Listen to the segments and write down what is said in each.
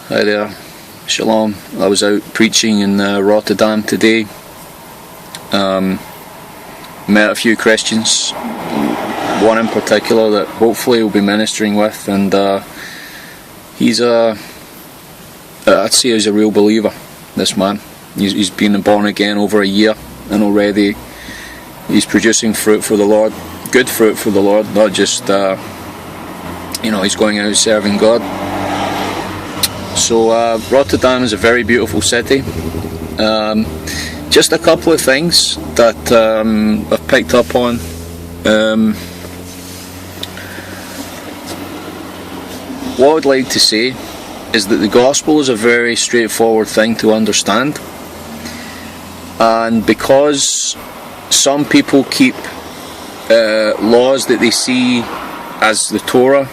Hi there, Shalom. I was out preaching in Rotterdam today. Met a few Christians, one in particular that hopefully we'll be ministering with, and he's I'd say he's a real believer, this man. He's been born again over a year, and already he's producing fruit for the Lord, good fruit for the Lord, not just he's going out serving God. So Rotterdam is a very beautiful city. Just a couple of things that I've picked up on. What I'd like to say is that the gospel is a very straightforward thing to understand, and because some people keep laws that they see as the Torah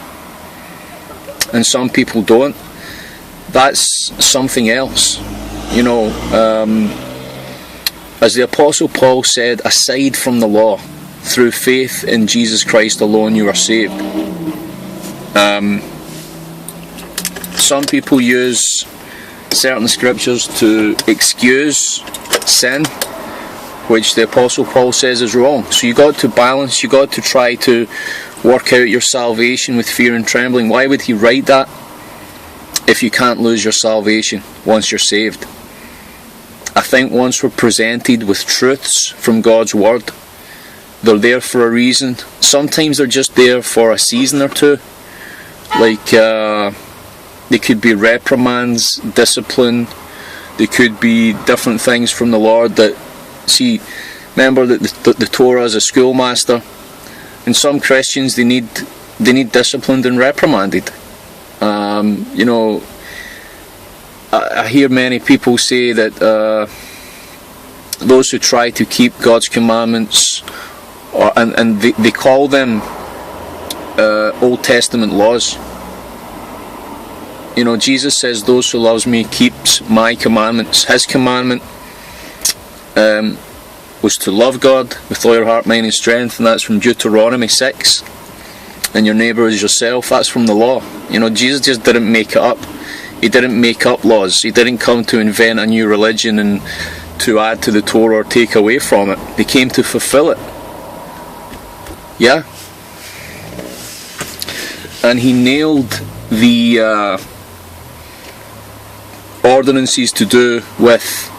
and some people don't, that's something else. As the Apostle Paul said, aside from the law, through faith in Jesus Christ alone you are saved. Some people use certain scriptures to excuse sin, which the Apostle Paul says is wrong. So you got to balance, you got to try to work out your salvation with fear and trembling. Why would he write that if you can't lose your salvation once you're saved? I think once we're presented with truths from God's Word, they're there for a reason. Sometimes they're just there for a season or two. Like, they could be reprimands, discipline, they could be different things from the Lord that, see, remember that the Torah is a schoolmaster, and some Christians, they need disciplined and reprimanded. I hear many people say that those who try to keep God's commandments, and they call them Old Testament laws. Jesus says, "Those who loves me keeps my commandments." His commandment was to love God with all your heart, mind and strength, and that's from Deuteronomy 6. And your neighbour as yourself, that's from the law. Jesus just didn't make it up. He didn't make up laws. He didn't come to invent a new religion and to add to the Torah or take away from it. He came to fulfill it. Yeah? And he nailed the ordinances to do with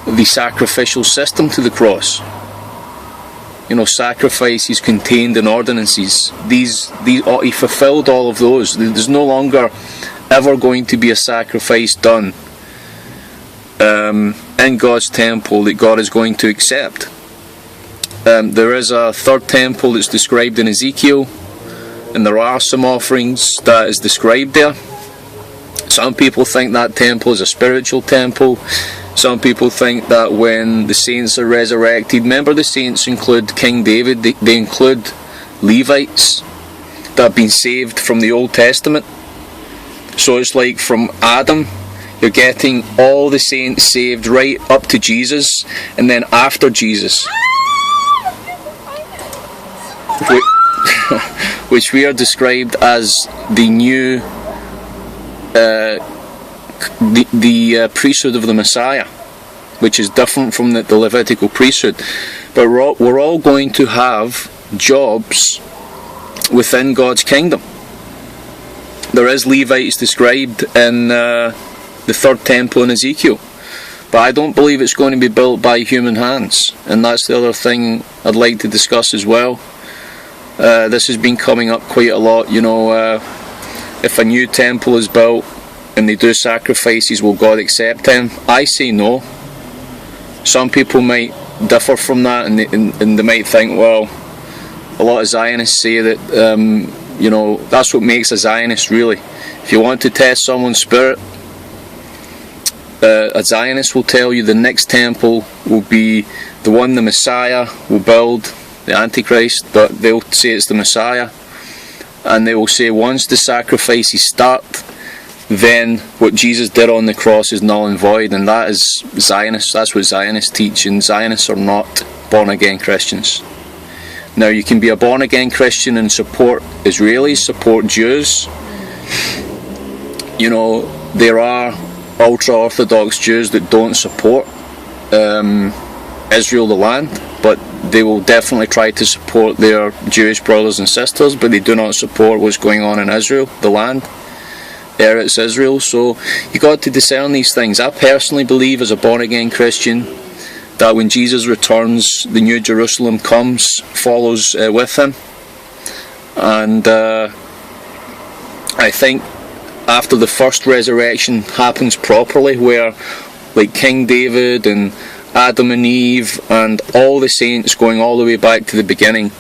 the sacrificial system to the cross. Sacrifices contained in ordinances. He fulfilled all of those. There's no longer ever going to be a sacrifice done in God's temple that God is going to accept. There is a third temple that's described in Ezekiel, and there are some offerings that is described there. Some people think that temple is a spiritual temple. Some people think that when the saints are resurrected, remember the saints include King David, they include Levites that have been saved from the Old Testament. So it's like from Adam, you're getting all the saints saved right up to Jesus, and then after Jesus, which we are described as the new the priesthood of the Messiah, which is different from the Levitical priesthood. But we're all going to have jobs within God's kingdom. There is Levites described in the third temple in Ezekiel, but I don't believe it's going to be built by human hands, and that's the other thing I'd like to discuss as well. This has been coming up quite a lot. If a new temple is built and they do sacrifices, will God accept them? I say no. Some people might differ from that, and they might think, well, a lot of Zionists say that that's what makes a Zionist really. If you want to test someone's spirit, a Zionist will tell you the next temple will be the one the Messiah will build, the Antichrist, but they'll say it's the Messiah, and they will say once the sacrifices start, then what Jesus did on the cross is null and void, and that is Zionists. That's what Zionists teach, and Zionists are not born again Christians. Now, you can be a born again Christian and support Israelis, support Jews. there are ultra-Orthodox Jews that don't support Israel, the land, but they will definitely try to support their Jewish brothers and sisters, but they do not support what's going on in Israel, the land, Eretz Israel. So you got to discern these things. I personally believe, as a born-again Christian, that when Jesus returns, the New Jerusalem comes, follows with him, and I think after the first resurrection happens properly, where like King David and Adam and Eve and all the saints going all the way back to the beginning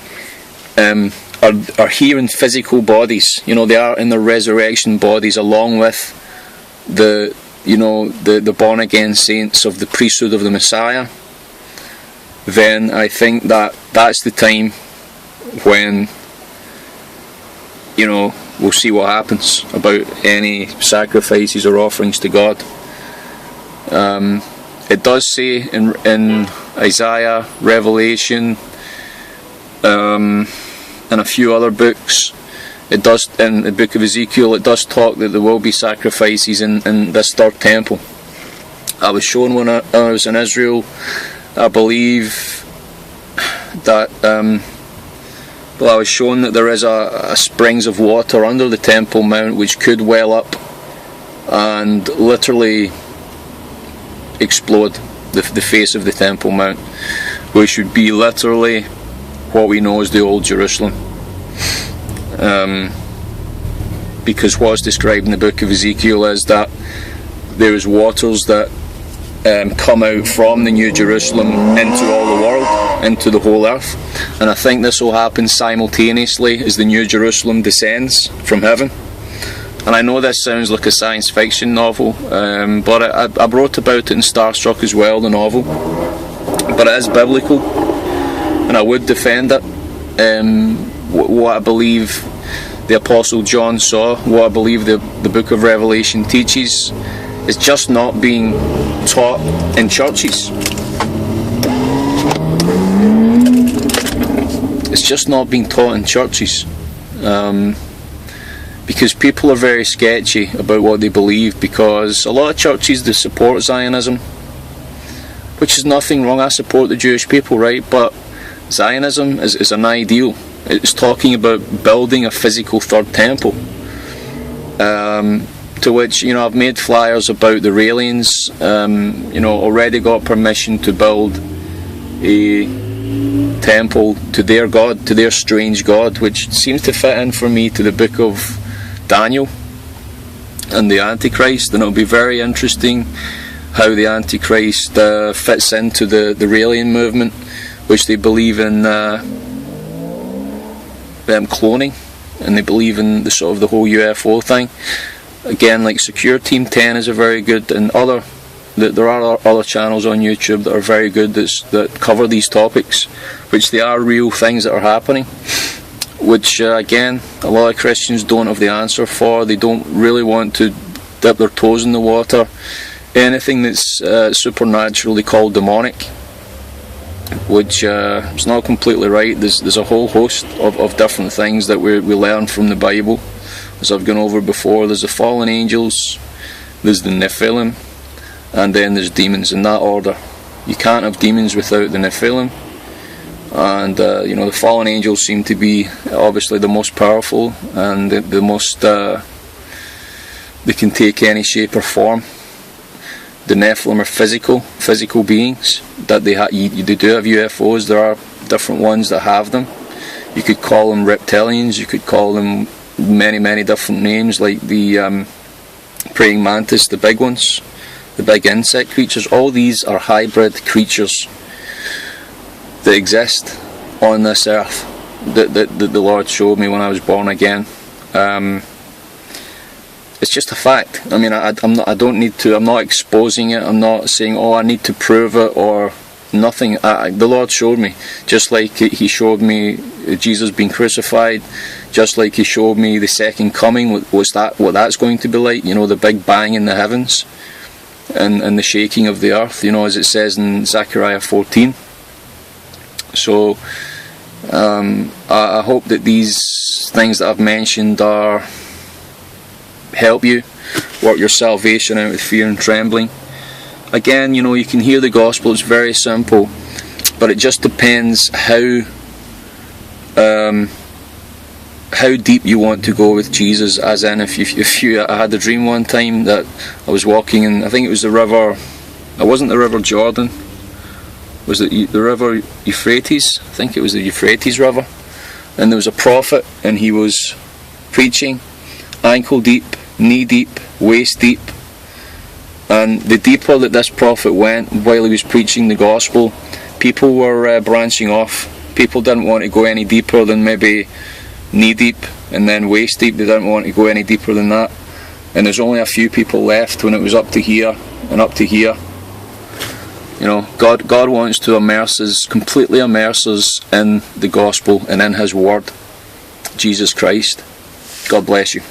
are here in physical bodies. They are in their resurrection bodies, along with the born again saints of the priesthood of the Messiah. Then I think that's the time when we'll see what happens about any sacrifices or offerings to God. It does say in Isaiah, Revelation, and a few other books, it does, in the book of Ezekiel, it does talk that there will be sacrifices in this third temple. I was shown when I was in Israel, I believe that I was shown that there is a springs of water under the Temple Mount which could well up and literally explode the face of the Temple Mount, which would be literally what we know as the Old Jerusalem. Because what's described in the book of Ezekiel is that there is waters that come out from the New Jerusalem into all the world, into the whole earth, and I think this will happen simultaneously as the New Jerusalem descends from heaven. And I know this sounds like a science fiction novel, but I wrote about it in Starstruck as well, the novel, but it is biblical, and I would defend it. What I believe the Apostle John saw, what I believe the book of Revelation teaches, is just not being taught in churches. It's just not being taught in churches, because people are very sketchy about what they believe, because a lot of churches, they support Zionism, which is nothing wrong. I support the Jewish people, right? But Zionism is an ideal. It's talking about building a physical third temple, to which I've made flyers about the Raelians. Already got permission to build a temple to their god, to their strange god, which seems to fit in for me to the book of Daniel and the Antichrist. And it'll be very interesting how the Antichrist fits into the Raelian movement, which they believe in cloning, and they believe in the sort of the whole UFO thing. Again, like Secure Team 10 is a very good, and there are other channels on YouTube that are very good that cover these topics, which they are real things that are happening, which again a lot of Christians don't have the answer for. They don't really want to dip their toes in the water. Anything that's supernaturally called demonic, which is not completely right. There's a whole host of different things that we learn from the Bible, as I've gone over before. There's the fallen angels, there's the Nephilim, and then there's demons, in that order. You can't have demons without the Nephilim, and the fallen angels seem to be obviously the most powerful, and the most they can take any shape or form. The Nephilim are physical beings that they do have UFOs. There are different ones that have them. You could call them reptilians, you could call them many different names, like the praying mantis, the big ones, the big insect creatures. All these are hybrid creatures that exist on this earth that the Lord showed me when I was born again. It's just a fact. I mean, I'm not exposing it. I'm not saying, I need to prove it or nothing. The Lord showed me, just like He showed me Jesus being crucified, just like He showed me the second coming. What that's going to be like? The big bang in the heavens and the shaking of the earth. As it says in Zechariah 14. So I hope that these things that I've mentioned help you work your salvation out with fear and trembling. Again, you know, you can hear the gospel, it's very simple, but it just depends how deep you want to go with Jesus. As in, I had a dream one time that I was walking in, I think it was the river, it wasn't the river Jordan, was it the river Euphrates? I think it was the Euphrates River, and there was a prophet, and he was preaching ankle deep, knee deep, waist deep, and the deeper that this prophet went while he was preaching the gospel, people were branching off. People didn't want to go any deeper than maybe knee deep, and then waist deep. They didn't want to go any deeper than that, and there's only a few people left when it was up to here and up to here. You know, God wants to completely immerse us in the gospel and in His word, Jesus Christ. God bless you.